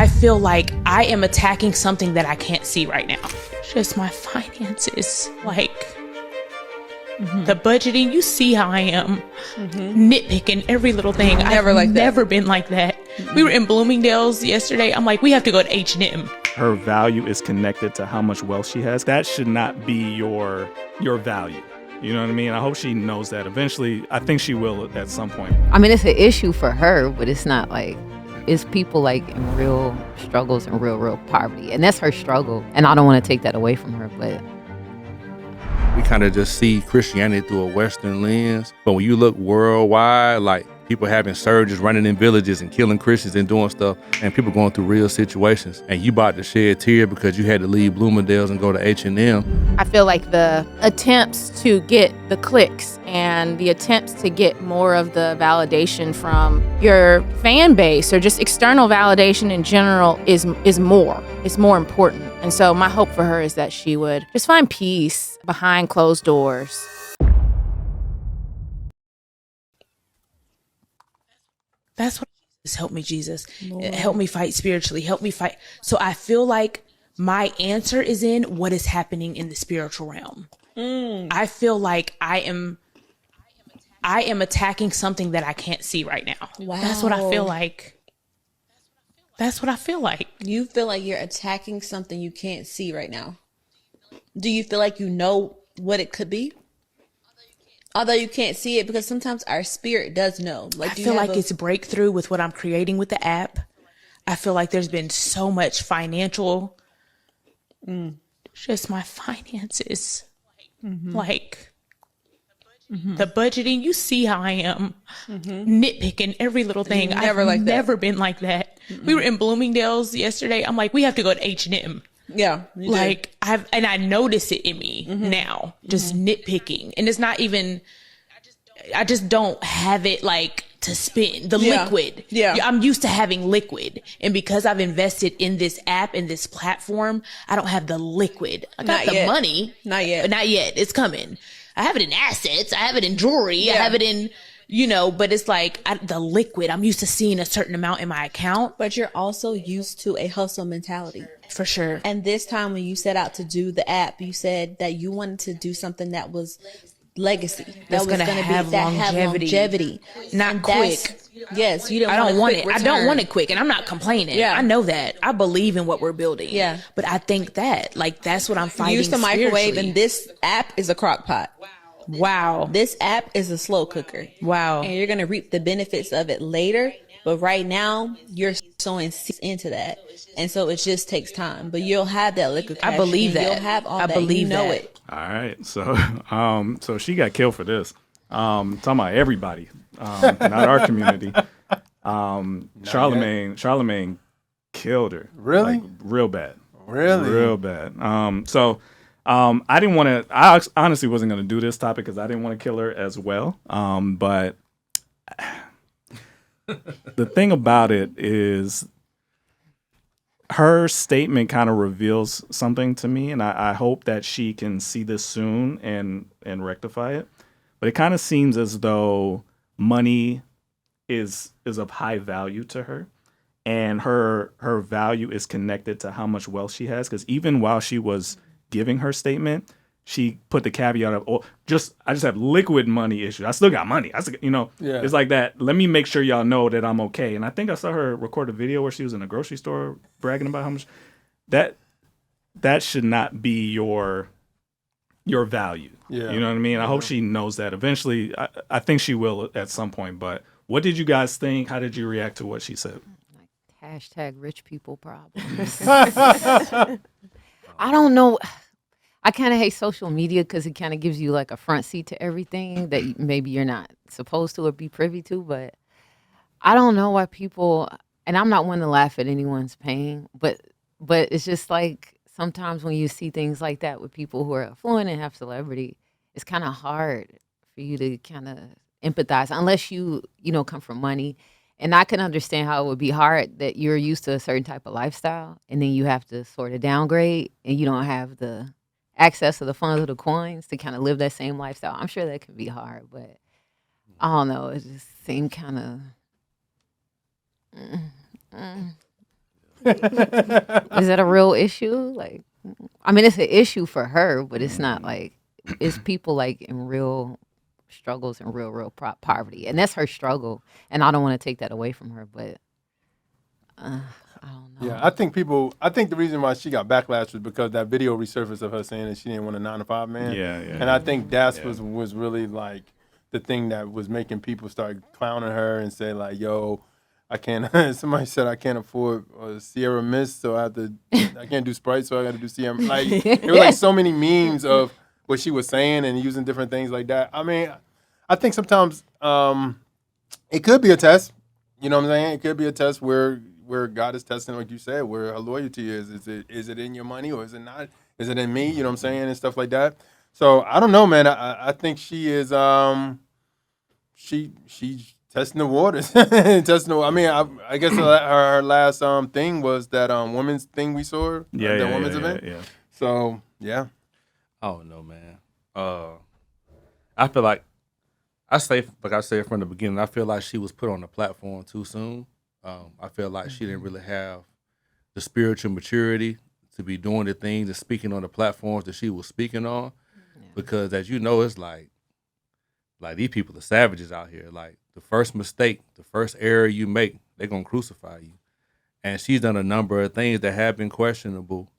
I feel like I am attacking something that I can't see right now. Just my finances, like the budgeting. You see how I am nitpicking every little thing. I've never been like that. We were in Bloomingdale's yesterday. I'm like, we have to go to H&M. Her value is connected to how much wealth she has. That should not be your value. You know what I mean? I hope she knows that eventually. I think she will at some point. I mean, it's an issue for her, but it's not like, it's people like in real struggles and real poverty. And that's her struggle. And I don't want to take that away from her, but we kind of just see Christianity through a Western lens. But when you look worldwide, like people having surges, running in villages and killing Christians and doing stuff, and people going through real situations, and you about to shed a tear because you had to leave Bloomingdale's and go to H&M. I feel like the attempts to get the clicks and the attempts to get more of the validation from your fan base or just external validation in general is more important. And so my hope for her is that she would just find peace behind closed doors. That's what help me, Jesus. Lord. Help me fight spiritually. Help me fight. So I feel like my answer is in what is happening in the spiritual realm. I feel like I am attacking something that I can't see right now. Wow. That's what I feel like. That's what I feel like. You feel like you're attacking something you can't see right now. Do you feel like you know what it could be? Although you can't see it, because sometimes our spirit does know. Like, I feel like it's breakthrough with what I'm creating with the app. I feel like there's been so much financial, just my finances, like the budgeting. You see how I am nitpicking every little thing. I've never been like that. We were in Bloomingdale's yesterday. I'm like, we have to go to H&M. Yeah. Like I notice it in me now, just nitpicking. And it's not even, I just don't have it like to spend the liquid. Yeah. I'm used to having liquid. And because I've invested in this app and this platform, I don't have the liquid. I got the money. Not yet. Not yet. It's coming. I have it in assets. I have it in jewelry. I have it in, but it's like the liquid. I'm used to seeing a certain amount in my account. But you're also used to a hustle mentality. For sure. And this time when you set out to do the app, you said that you wanted to do something that was legacy. That was going to have longevity. Not quick. Yes. You I don't want it. I don't want it quick. And I'm not complaining. Yeah. I know that. I believe in what we're building. Yeah. But I think that, like, that's what I'm fighting. You used to microwave, and this app is a crock pot. Wow. This app is a slow cooker. Wow. And you're going to reap the benefits of it later. But right now, you're sowing seeds into that. And so it just takes time. But you'll have that liquid cash. I believe that. You'll have all I that. believe you know that. it. All right. So she got killed for this. Talking about everybody, not our community. Charlemagne killed her. Really? Like, real bad. Really? Real bad. I didn't want to, I honestly wasn't going to do this topic because I didn't want to kill her as well. But the thing about it is her statement kind of reveals something to me, and I hope that she can see this soon and rectify it. But it kind of seems as though money is of high value to her, and her value is connected to how much wealth she has. Because even while she was giving her statement, she put the caveat of, I just have liquid money issues. I still got money. It's like that. Let me make sure y'all know that I'm okay. And I think I saw her record a video where she was in a grocery store bragging about how much that should not be your value. Yeah. You know what I mean? I hope she knows that eventually. I think she will at some point. But what did you guys think? How did you react to what she said? Like #rich people problems. I don't know. I kind of hate social media because it kind of gives you like a front seat to everything that maybe you're not supposed to or be privy to. But I don't know why people, and I'm not one to laugh at anyone's pain, but it's just like sometimes when you see things like that with people who are affluent and have celebrity, it's kind of hard for you to kind of empathize unless you come from money. And I can understand how it would be hard that you're used to a certain type of lifestyle and then you have to sort of downgrade and you don't have the access to the funds or the coins to kind of live that same lifestyle. I'm sure that can be hard, but I don't know. It just seemed kind of. Is that a real issue? Like, I mean, it's an issue for her, but it's not like, it's people like in real struggles and real poverty. And that's her struggle. And I don't want to take that away from her, but I don't know. Yeah, I think the reason why she got backlash was because that video resurfaced of her saying that she didn't want a 9-to-5 man. Yeah. And I think that was really like the thing that was making people start clowning her and say like, yo, I can't, somebody said I can't afford Sierra Mist, so I can't do Sprite, so I got to do Sierra. Like, there were like so many memes of what she was saying and using different things like that. I mean, I think sometimes it could be a test. You know what I'm saying? It could be a test where God is testing, like you said, where her loyalty is. Is it in your money or is it not? Is it in me? You know what I'm saying? And stuff like that. So I don't know, man. I think she is she's testing the waters. I mean, I guess her last thing was that women's thing we saw. The women's event. Yeah. So yeah. I don't know, man. I feel like I said from the beginning, I feel like she was put on the platform too soon. I feel like she didn't really have the spiritual maturity to be doing the things and speaking on the platforms that she was speaking on. Yeah. Because as you know, it's like these people are savages out here. Like the first mistake, the first error you make, they're gonna crucify you. And she's done a number of things that have been questionable.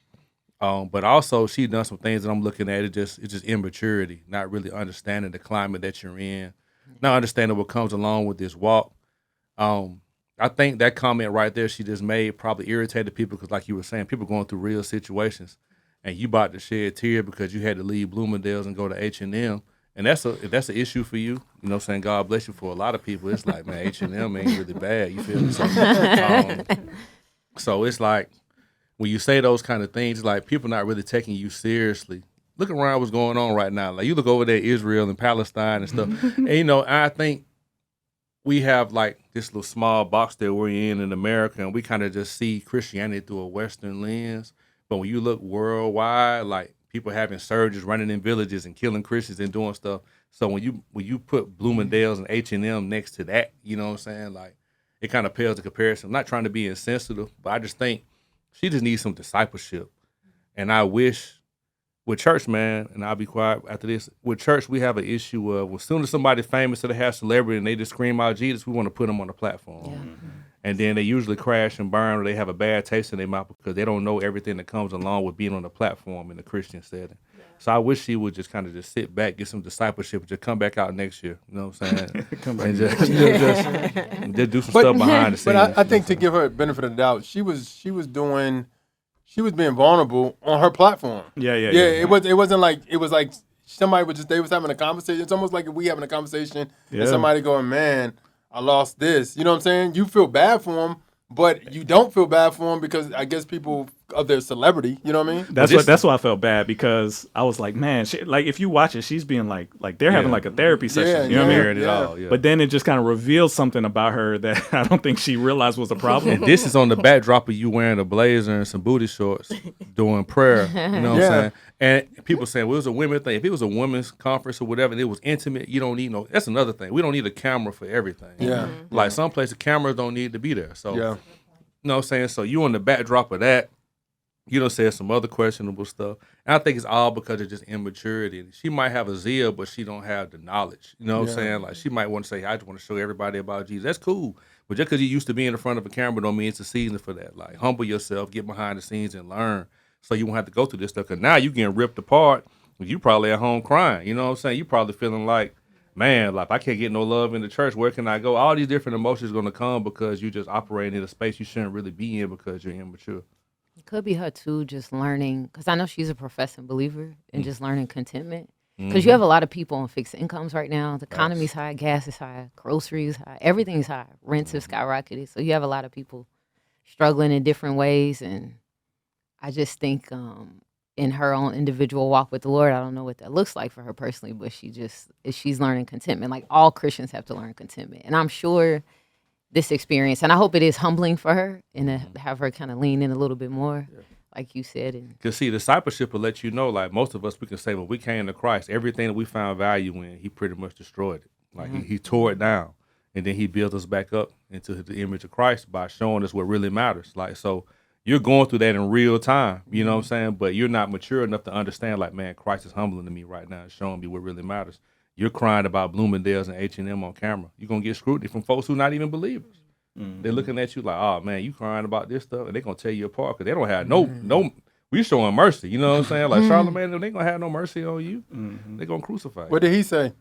But also she's done some things that I'm looking at. It's just immaturity, not really understanding the climate that you're in, not understanding what comes along with this walk. I think that comment right there she just made probably irritated people because, like you were saying, people going through real situations, and you about to shed a tear because you had to leave Bloomingdale's and go to H&M, and if that's an issue for you, you know what I'm saying, God bless you. For a lot of people, it's like, man, H&M ain't really bad, you feel me? So it's like, when you say those kind of things, like people not really taking you seriously. Look around what's going on right now. Like you look over there, Israel and Palestine and stuff, and I think we have like this little small box that we're in America, and we kind of just see Christianity through a Western lens. But when you look worldwide, like people having surges, running in villages and killing Christians and doing stuff. So when you put Bloomingdale's and H&M next to that, you know what I'm saying? Like it kind of pales the comparison. I'm not trying to be insensitive, but I just think she just needs some discipleship. And I wish with church, man, and I'll be quiet after this, with church, we have an issue of as soon as somebody famous or they have celebrity and they just scream out Jesus, we want to put them on the platform. Yeah. And then they usually crash and burn or they have a bad taste in their mouth because they don't know everything that comes along with being on the platform in a Christian setting. Yeah. So I wish she would just kind of just sit back, get some discipleship, and just come back out next year. You know what I'm saying? And just do some stuff behind the scenes. But I think to give her a benefit of the doubt, she was being vulnerable on her platform. Yeah. It wasn't like they was having a conversation. It's almost like if we having a conversation and somebody going, man, I lost this. You know what I'm saying? You feel bad for them, but you don't feel bad for them because I guess people of their celebrity. You know what I mean? That's why I felt bad because I was like, man, like if you watch it, she's being like they're having like a therapy session. You know what I mean? Yeah. But then it just kind of reveals something about her that I don't think she realized was a problem. And this is on the backdrop of you wearing a blazer and some booty shorts doing prayer. You know what I'm saying? And people saying, well, it was a women thing. If it was a women's conference or whatever, and it was intimate, you don't need that's another thing. We don't need a camera for everything. Yeah. Like some places, cameras don't need to be there. So, you know what I'm saying? So you on the backdrop of that, you said some other questionable stuff. And I think it's all because of just immaturity. She might have a zeal, but she don't have the knowledge. You know what I'm saying? Like she might want to say, I just want to show everybody about Jesus. That's cool. But just because you used to be in the front of a camera don't mean it's a season for that. Like humble yourself, get behind the scenes and learn so you won't have to go through this stuff. Because now you getting ripped apart. You probably at home crying. You know what I'm saying? You probably feeling like, man, like I can't get no love in the church. Where can I go? All these different emotions are going to come because you just operating in a space you shouldn't really be in because you're immature. It could be her too, just learning, because I know she's a professing believer and just learning contentment. Because you have a lot of people on fixed incomes right now. The economy's high, gas is high, groceries high, everything's high. Rents have skyrocketed. So you have a lot of people struggling in different ways. And I just think in her own individual walk with the Lord, I don't know what that looks like for her personally, but she's learning contentment. Like all Christians have to learn contentment. And I'm sure this experience, and I hope it is humbling for her and to have her kind of lean in a little bit more, like you said. Because see, discipleship will let you know, like most of us, we can say, well, we came to Christ. Everything that we found value in, he pretty much destroyed it. Like he tore it down, and then he built us back up into the image of Christ by showing us what really matters. Like, so you're going through that in real time. You know what I'm saying? But you're not mature enough to understand, like, man, Christ is humbling to me right now and showing me what really matters. You're crying about Bloomingdale's and H&M on camera. You're going to get scrutiny from folks who not even believers. They're looking at you like, oh, man, you crying about this stuff, and they're going to tear you apart because they don't have no. We showing mercy. You know what I'm saying? Like Charlamagne, they going to have no mercy on you. They're going to crucify you. What did he say?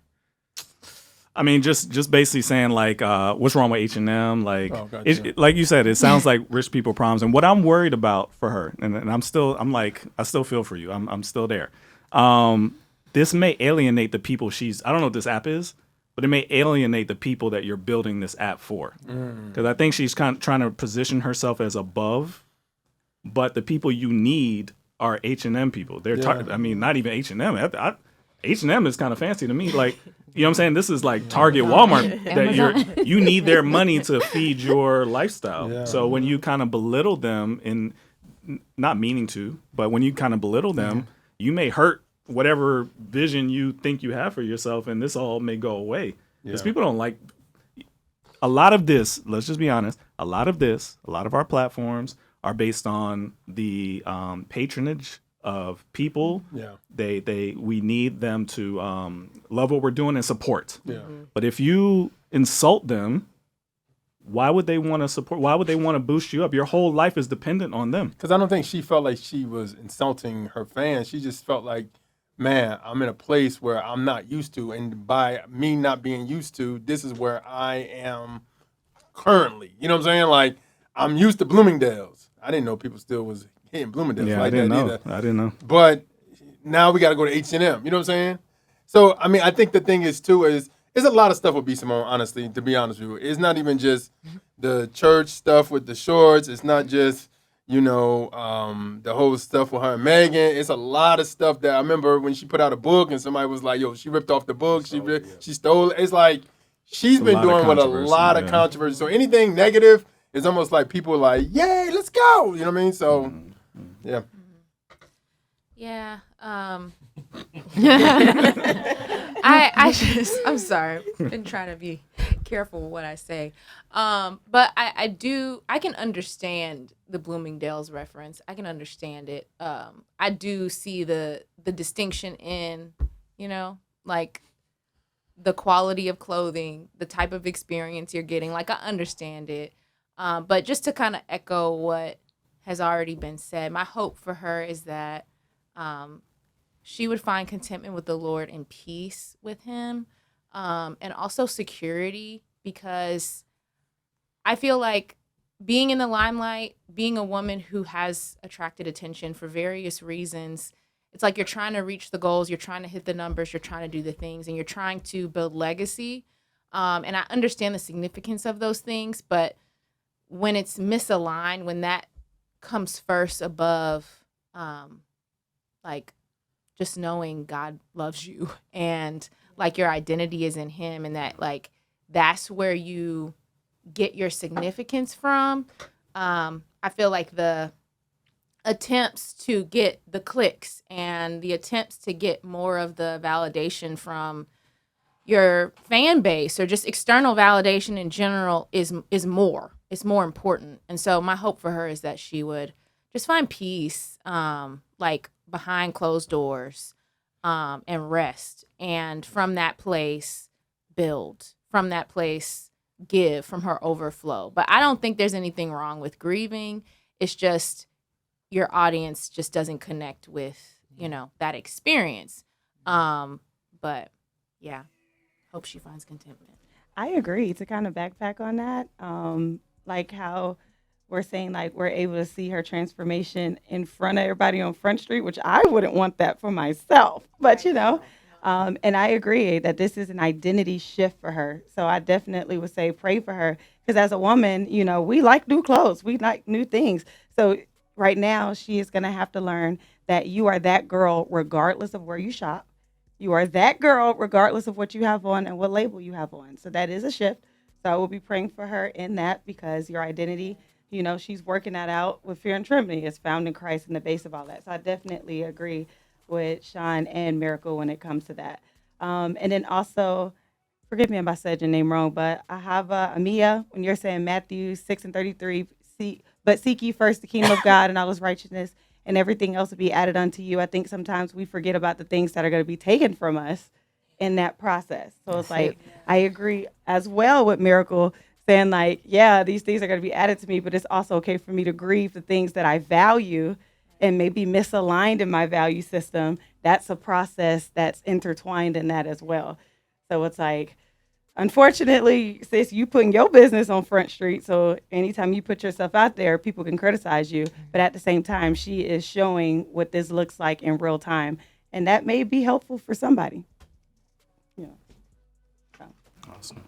I mean, just basically saying like, what's wrong with H&M? Like, gotcha. Like you said, it sounds like rich people problems. And what I'm worried about for her, and I still feel for you. I'm still there. This may alienate the people I don't know what this app is, but it may alienate the people that you're building this app for. Because I think she's kind of trying to position herself as above, but the people you need are H&M people. They're I mean, not even H&M. H&M is kind of fancy to me. Like, you know what I'm saying? This is like Target, Walmart. That you need their money to feed your lifestyle. Yeah. So when you kind of belittle them, in not meaning to, but when you kind of belittle them, you may hurt whatever vision you think you have for yourself, and this all may go away. Because people don't like a lot of this. Let's just be honest. A lot of our platforms are based on the patronage of people. We need them to love what we're doing and support. But if you insult them, why would they want to support? Why would they want to boost you up? Your whole life is dependent on them. Because I don't think she felt like she was insulting her fans. She just felt like, man, I'm in a place where I'm not used to, and by me not being used to, this is where I am currently. You know what I'm saying? Like, I'm used to Bloomingdale's. I didn't know people still was hitting Bloomingdale's like that either. I didn't know. But now we got to go to H&M. You know what I'm saying? So, I mean, I think the thing is, too, is there's a lot of stuff with B. Simone, honestly, to be honest with you. It's not even just the church stuff with the shorts. It's not just, you know, the whole stuff with her and Megan. It's a lot of stuff that I remember when she put out a book and somebody was like, yo, she ripped off the book. She stole it. It's like she's been doing with a lot of controversy. So anything negative is almost like people are like, yay, let's go. You know what I mean? So, yeah. Yeah. I'm sorry. I've been trying to be careful with what I say. But I can understand the Bloomingdale's reference. I can understand it. I do see the distinction in, you know, like the quality of clothing, the type of experience you're getting. Like, I understand it. But just to kind of echo what has already been said, my hope for her is that she would find contentment with the Lord and peace with him, and also security, because I feel like being in the limelight, being a woman who has attracted attention for various reasons, it's like you're trying to reach the goals, you're trying to hit the numbers, you're trying to do the things, and you're trying to build legacy. And I understand the significance of those things, but when it's misaligned, when that comes first above, like, just knowing God loves you and like your identity is in him, and that like that's where you get your significance from. I feel like the attempts to get the clicks and the attempts to get more of the validation from your fan base or just external validation in general is more. It's more important. And so my hope for her is that she would just find peace, like behind closed doors, and rest. And from that place, build. From that place, give from her overflow. But I don't think there's anything wrong with grieving. It's just your audience just doesn't connect with, you know, that experience. But yeah, hope she finds contentment. I agree. To kind of backpack on that, like how we're saying, like, we're able to see her transformation in front of everybody on Front Street, which I wouldn't want that for myself. But, you know, and I agree that this is an identity shift for her. So I definitely would say pray for her, because as a woman, you know, we like new clothes. We like new things. So right now she is going to have to learn that you are that girl regardless of where you shop. You are that girl regardless of what you have on and what label you have on. So that is a shift. So I will be praying for her in that, because your identity, you know, she's working that out with fear and trembling. It's found in Christ in the base of all that. So I definitely agree with Sean and Miracle when it comes to that. And then also, forgive me if I said your name wrong, but I have Amia, when you're saying Matthew 6:33, But seek ye first the kingdom of God and all his righteousness, and everything else will be added unto you. I think sometimes we forget about the things that are going to be taken from us in that process. So it's like, I agree as well with Miracle saying like, yeah, these things are going to be added to me, but it's also okay for me to grieve the things that I value and maybe misaligned in my value system. That's a process that's intertwined in that as well. So it's like, unfortunately, sis, you putting your business on Front Street. So anytime you put yourself out there, people can criticize you. But at the same time, she is showing what this looks like in real time. And that may be helpful for somebody. Yeah. So. Awesome.